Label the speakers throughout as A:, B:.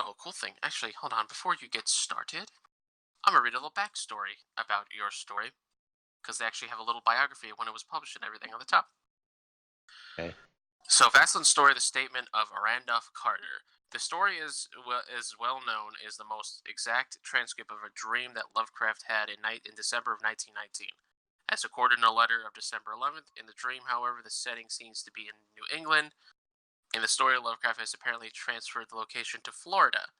A: Oh, cool thing. Actually, hold on. Before you get started, I'm gonna read a little backstory about your story because they actually have a little biography of when it was published and everything on the top.
B: Okay.
A: So, Vaslin's story, the statement of Randolph Carter. The story is well known is the most exact transcript of a dream that Lovecraft had in December of 1919. As recorded in a letter of December 11th, in the dream, however, the setting seems to be in New England. In the story, Lovecraft has apparently transferred the location to Florida.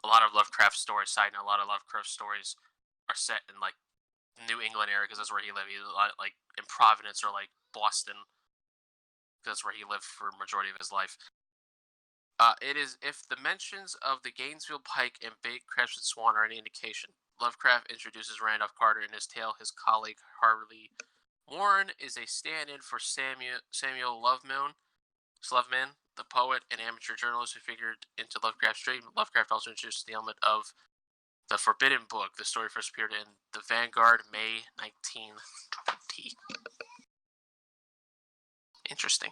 A: A lot of Lovecraft stories, side note, a lot of Lovecraft stories are set in like New England area because that's where he lived. He lived like in Providence or like Boston because that's where he lived for a majority of his life. It is if the mentions of the Gainesville Pike and Big Crested Swan are any indication. Lovecraft introduces Randolph Carter in his tale. His colleague Harley Warren is a stand-in for Samuel Sloveman, the poet and amateur journalist who figured into Lovecraft's dream. Lovecraft also introduced the element of the Forbidden Book. The story first appeared in The Vanguard, May 1920. Interesting.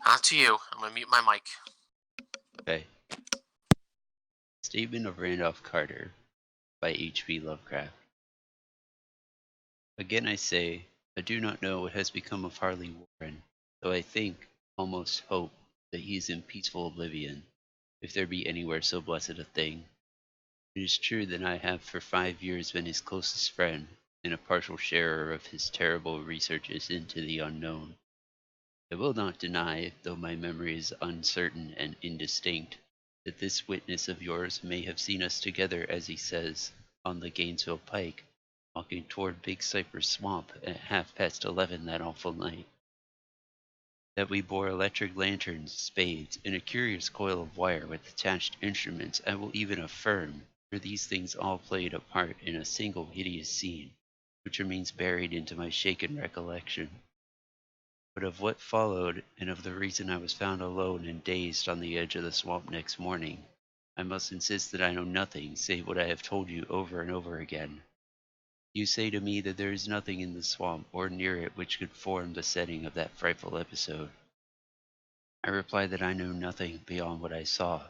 A: On to you. I'm going to mute my mic.
B: Okay. Statement of Randolph Carter by H.P. Lovecraft. Again I say, I do not know what has become of Harley Warren, though I think, almost hope, that he is in peaceful oblivion, if there be anywhere so blessed a thing. It is true that I have for 5 years been his closest friend, and a partial sharer of his terrible researches into the unknown. I will not deny, though my memory is uncertain and indistinct, that this witness of yours may have seen us together, as he says, on the Gainesville Pike, walking toward Big Cypress Swamp at 11:30 that awful night. That we bore electric lanterns, spades, and a curious coil of wire with attached instruments I will even affirm, for these things all played a part in a single hideous scene, which remains buried into my shaken recollection. But of what followed, and of the reason I was found alone and dazed on the edge of the swamp next morning, I must insist that I know nothing save what I have told you over and over again. You say to me that there is nothing in the swamp or near it which could form the setting of that frightful episode. I reply that I know nothing beyond what I saw.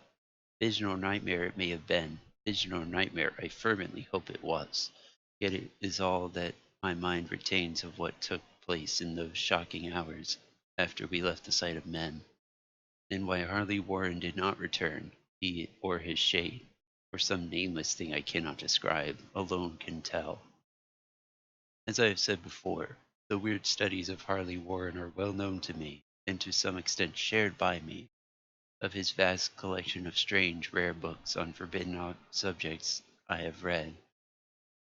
B: Vision or nightmare it may have been. Vision or nightmare I fervently hope it was. Yet it is all that my mind retains of what took place in those shocking hours after we left the sight of men. And why Harley Warren did not return, he or his shade, or some nameless thing I cannot describe, alone can tell. As I have said before, the weird studies of Harley Warren are well known to me, and to some extent shared by me. Of his vast collection of strange, rare books on forbidden subjects I have read,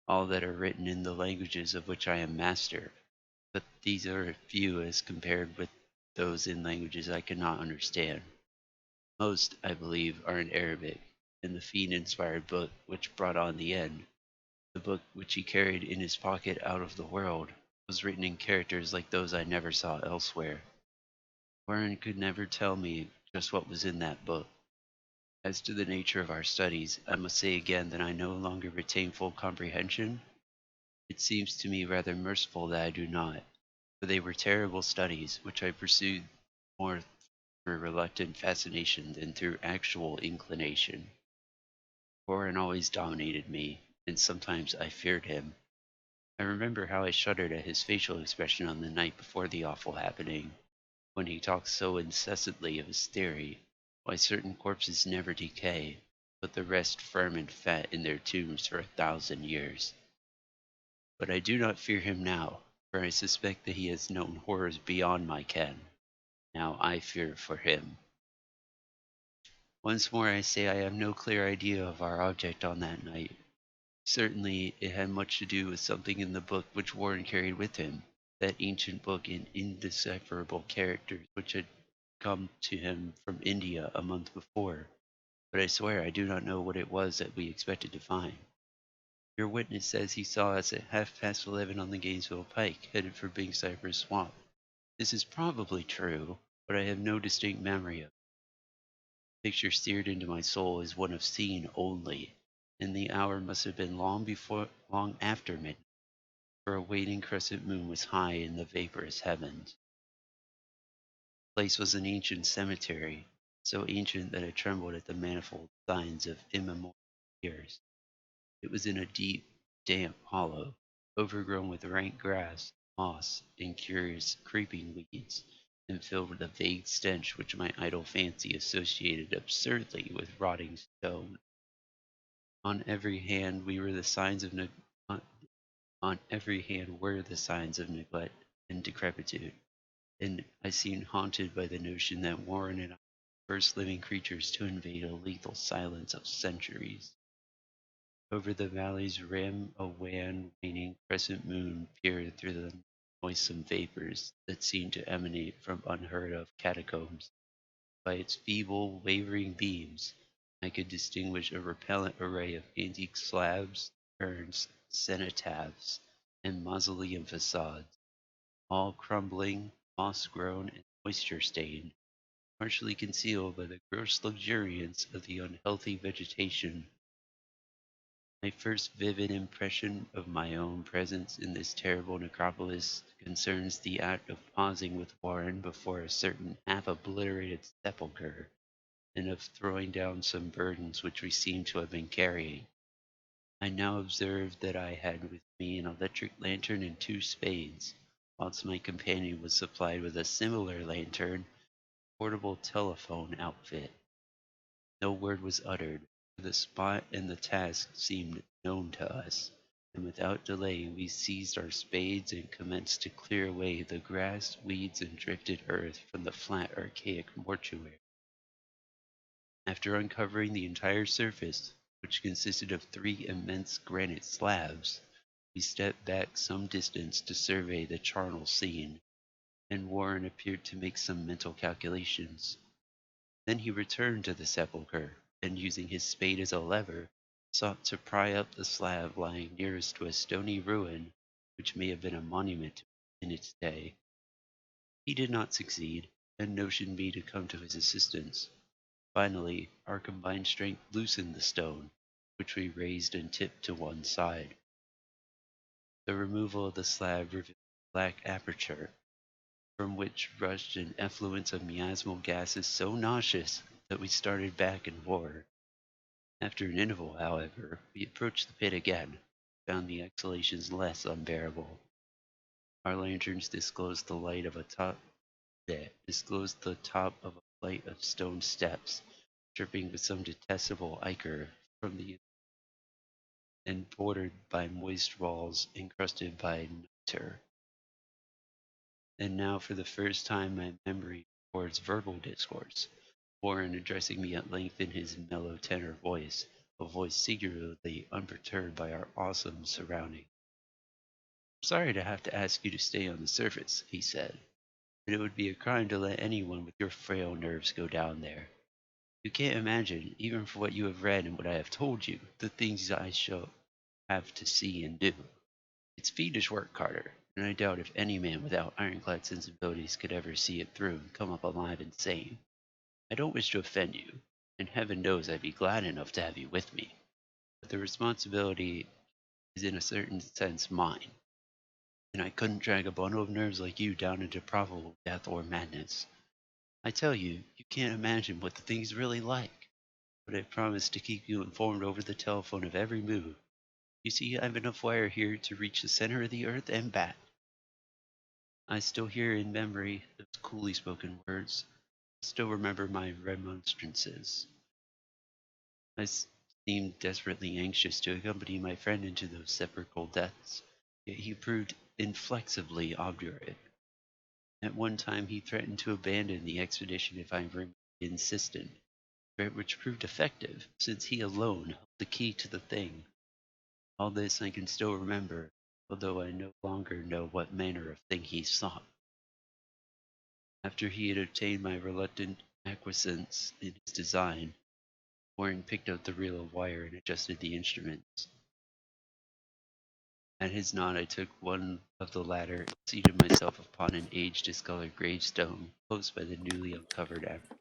B: all that are written in the languages of which I am master, but these are few as compared with those in languages I cannot understand. Most, I believe, are in Arabic, and the fiend-inspired book which brought on the end, the book which he carried in his pocket out of the world, was written in characters like those I never saw elsewhere. Warren could never tell me just what was in that book. As to the nature of our studies, I must say again that I no longer retain full comprehension. It seems to me rather merciful that I do not, for they were terrible studies, which I pursued more through reluctant fascination than through actual inclination. Warren always dominated me, and sometimes I feared him. I remember how I shuddered at his facial expression on the night before the awful happening, when he talked so incessantly of his theory, why certain corpses never decay, but the rest firm and fat in their tombs for 1,000 years. But I do not fear him now, for I suspect that he has known horrors beyond my ken. Now I fear for him. Once more I say I have no clear idea of our object on that night. Certainly it had much to do with something in the book which Warren carried with him, that ancient book in indecipherable characters which had come to him from India a month before, but I swear I do not know what it was that we expected to find. Your witness says he saw us at 11:30 on the Gainesville Pike, headed for Big Cypress Swamp. This is probably true, but I have no distinct memory of it. The picture seared into my soul is one of seeing only, and the hour must have been long after midnight, for a waning crescent moon was high in the vaporous heavens. The place was an ancient cemetery, so ancient that I trembled at the manifold signs of immemorial years. It was in a deep, damp hollow, overgrown with rank grass, moss, and curious creeping weeds, and filled with a vague stench which my idle fancy associated absurdly with rotting stone. On every hand we were the signs of on on every hand were the signs of neglect and decrepitude, and I seemed haunted by the notion that Warren and I were the first living creatures to invade a lethal silence of centuries. Over the valley's rim a wan, waning crescent moon peered through the noisome vapors that seemed to emanate from unheard-of catacombs. By its feeble, wavering beams I could distinguish a repellent array of antique slabs, urns, cenotaphs, and mausoleum facades, all crumbling, moss-grown, and moisture-stained, partially concealed by the gross luxuriance of the unhealthy vegetation. My first vivid impression of my own presence in this terrible necropolis concerns the act of pausing with Warren before a certain half-obliterated sepulchre, and of throwing down some burdens which we seemed to have been carrying. I now observed that I had with me an electric lantern and two spades, whilst my companion was supplied with a similar lantern, portable telephone outfit. No word was uttered, for the spot and the task seemed known to us, and without delay we seized our spades and commenced to clear away the grass, weeds, and drifted earth from the flat, archaic mortuary. After uncovering the entire surface, which consisted of three immense granite slabs, we stepped back some distance to survey the charnel scene, and Warren appeared to make some mental calculations. Then he returned to the sepulchre, and using his spade as a lever, sought to pry up the slab lying nearest to a stony ruin which may have been a monument in its day. He did not succeed, and motioned me to come to his assistance. Finally, our combined strength loosened the stone, which we raised and tipped to one side. The removal of the slab revealed a black aperture, from which rushed an effluence of miasmal gases so nauseous that we started back in horror. After an interval, however, we approached the pit again, found the exhalations less unbearable. Our lanterns disclosed the top of a flight of stone steps, dripping with some detestable ichor from the and bordered by moist walls encrusted by nitre. And now, for the first time, my memory records verbal discourse, Warren addressing me at length in his mellow tenor voice, a voice singularly unperturbed by our awesome surroundings. "I'm sorry to have to ask you to stay on the surface," he said, "but it would be a crime to let anyone with your frail nerves go down there. You can't imagine, even for what you have read and what I have told you, the things I shall have to see and do. It's fiendish work, Carter, and I doubt if any man without ironclad sensibilities could ever see it through and come up alive and sane. I don't wish to offend you, and heaven knows I'd be glad enough to have you with me, but the responsibility is in a certain sense mine, and I couldn't drag a bundle of nerves like you down into probable death or madness. I tell you, you can't imagine what the thing's really like, but I promise to keep you informed over the telephone of every move. You see, I've enough wire here to reach the center of the earth and back." I still hear in memory those coolly spoken words. I still remember my remonstrances. I seemed desperately anxious to accompany my friend into those sepulchral depths, yet he proved inflexibly obdurate. At one time he threatened to abandon the expedition if I remained insistent, which proved effective, since he alone held the key to the thing. All this I can still remember, although I no longer know what manner of thing he sought. After he had obtained my reluctant acquiescence in his design, Warren picked up the reel of wire and adjusted the instruments. At his nod I took one of the latter and seated myself upon an age-discolored gravestone close by the newly uncovered aperture.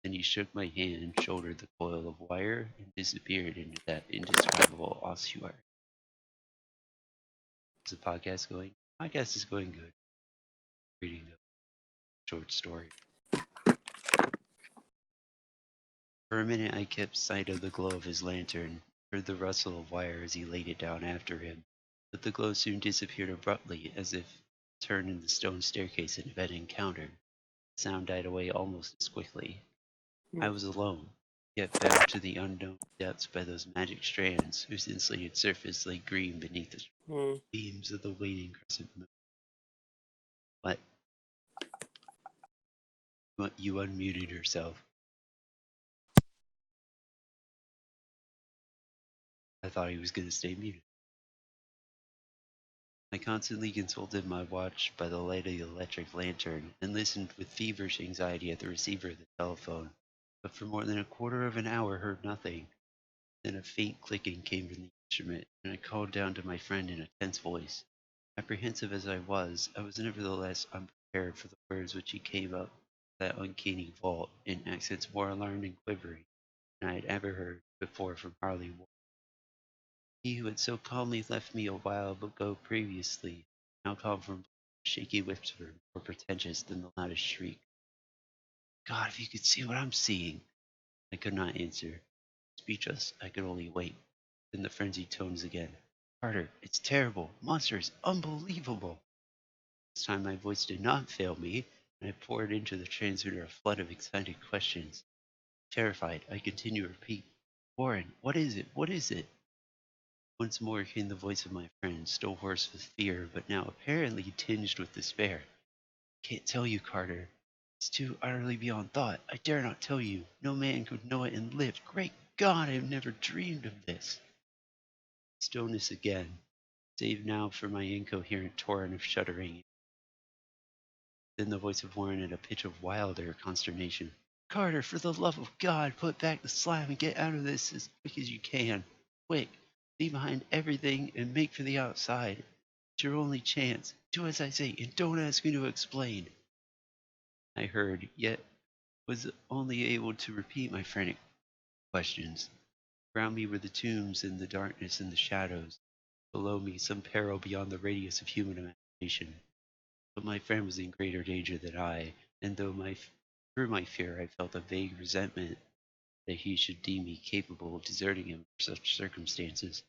B: Then he shook my hand, shouldered the coil of wire, and disappeared into that indescribable ossuary. Is the podcast going? Podcast is going good. Reading a short story. For a minute I kept sight of the glow of his lantern, heard the rustle of wire as he laid it down after him, but the glow soon disappeared abruptly, as if turned in the stone staircase it had encountered. The sound died away almost as quickly. I
C: Hmm.
B: was alone, yet bound to the unknown depths by those magic strands whose insulated surface lay green beneath the
C: Hmm.
B: beams of the waning crescent moon. What? You unmuted yourself. I thought he was going to stay muted. I constantly consulted my watch by the light of the electric lantern and listened with feverish anxiety at the receiver of the telephone, but for more than a quarter of an hour heard nothing. Then a faint clicking came from the instrument, and I called down to my friend in a tense voice. Apprehensive as I was nevertheless unprepared for the words which he came up that uncanny vault in accents more alarmed and quivering than I had ever heard before from Harley Warren. He who had so calmly left me a while ago previously, now called from a shaky whisper more pretentious than the loudest shriek. God, if you could see what I'm seeing! I could not answer. Speechless, I could only wait. Then the frenzied tones again. Carter, it's terrible, monstrous, unbelievable! This time my voice did not fail me, and I poured into the transmitter a flood of excited questions. Terrified, I continued to repeat, Warren, what is it? What is it? Once more came the voice of my friend, still hoarse with fear, but now apparently tinged with despair. I can't tell you, Carter. It's too utterly beyond thought. I dare not tell you. No man could know it and live. Great God, I have never dreamed of this. Stillness again, save now for my incoherent torrent of shuddering. Then the voice of Warren at a pitch of wilder consternation. Carter, for the love of God, put back the slab and get out of this as quick as you can. Quick! Leave behind everything and make for the outside. It's your only chance. Do as I say and don't ask me to explain. I heard, yet was only able to repeat my frantic questions. Around me were the tombs and the darkness and the shadows. Below me some peril beyond the radius of human imagination. But my friend was in greater danger than I, and through my fear I felt a vague resentment that he should deem me capable of deserting him for such circumstances.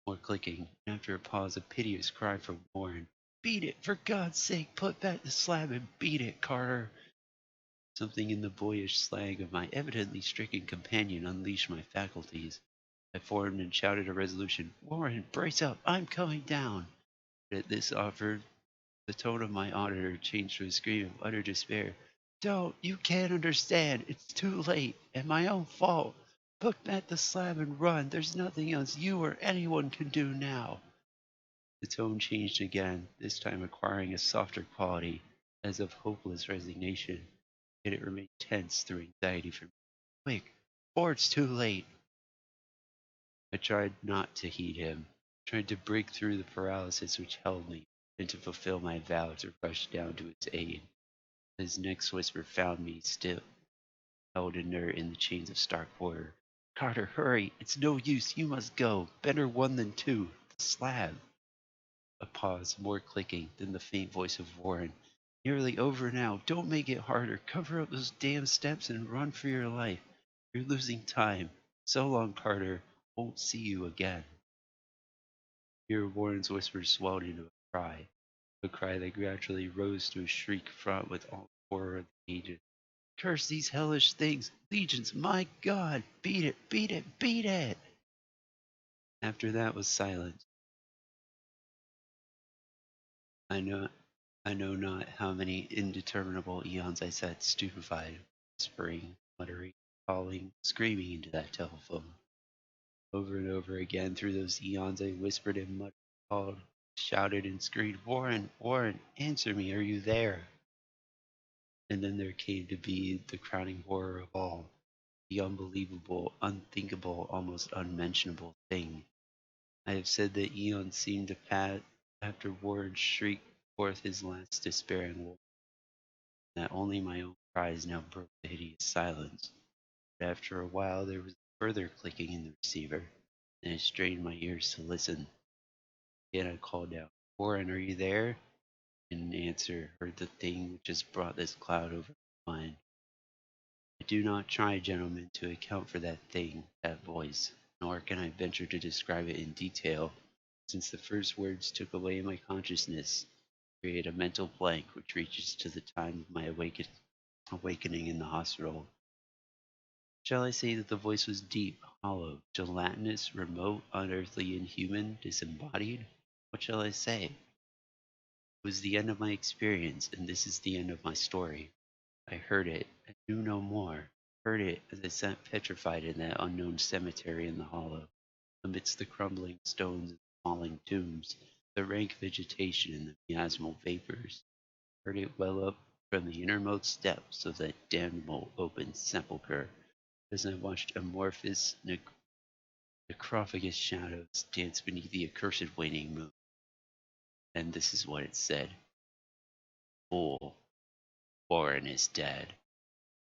B: More clicking, and after a pause a piteous cry from Warren. Beat it! For God's sake, put back the slab and beat it, Carter! Something in the boyish slang of my evidently stricken companion unleashed my faculties. I formed and shouted a resolution. Warren, brace up! I'm coming down! But at this offer the tone of my auditor changed to a scream of utter despair. Don't! You can't understand! It's too late! And my own fault! Put back the slab and run! There's nothing else you or anyone can do now! The tone changed again, this time acquiring a softer quality, as of hopeless resignation, yet it remained tense through anxiety for me. Quick, or it's too late! I tried not to heed him, tried to break through the paralysis which held me, and to fulfill my vow to rush down to his aid. His next whisper found me still held inert in the chains of stark horror. Carter, hurry! It's no use. You must go. Better one than two. The slab. A pause, more clicking, then the faint voice of Warren. Nearly over now. Don't make it harder. Cover up those damn steps and run for your life. You're losing time. So long, Carter. Won't see you again. Here Warren's whisper swelled into a cry that gradually rose to a shriek fraught with all the horror of the ages. Curse these hellish things! Legions, my God! Beat it! Beat it! Beat it! After that was silence. I know I know not how many indeterminable eons I sat stupefied, whispering, muttering, calling, screaming into that telephone. Over and over again through those eons I whispered and muttered, called, shouted and screamed, Warren, Warren, answer me, are you there? And then there came to be the crowning horror of all, the unbelievable, unthinkable, almost unmentionable thing. I have said that eons seemed to pass after Warren shrieked forth his last despairing word, that only my own cries now broke the hideous silence. But after a while there was further clicking in the receiver, and I strained my ears to listen. Again I called out, Warren, are you there? In answer, heard the thing which has brought this cloud over my mind. I do not try, gentlemen, to account for that thing, that voice, nor can I venture to describe it in detail, since the first words took away my consciousness, create a mental blank which reaches to the time of my awakening in the hospital. Shall I say that the voice was deep, hollow, gelatinous, remote, unearthly, inhuman, disembodied? What shall I say? It was the end of my experience, and this is the end of my story. I heard it, and knew no more. Heard it as I sat petrified in that unknown cemetery in the hollow, amidst the crumbling stones and falling tombs, the rank vegetation and the miasmal vapors. Heard it well up from the innermost depths of that damnable open sepulchre, as I watched amorphous necrophagous shadows dance beneath the accursed waning moon. And this is what it said: Fool, Warren is dead.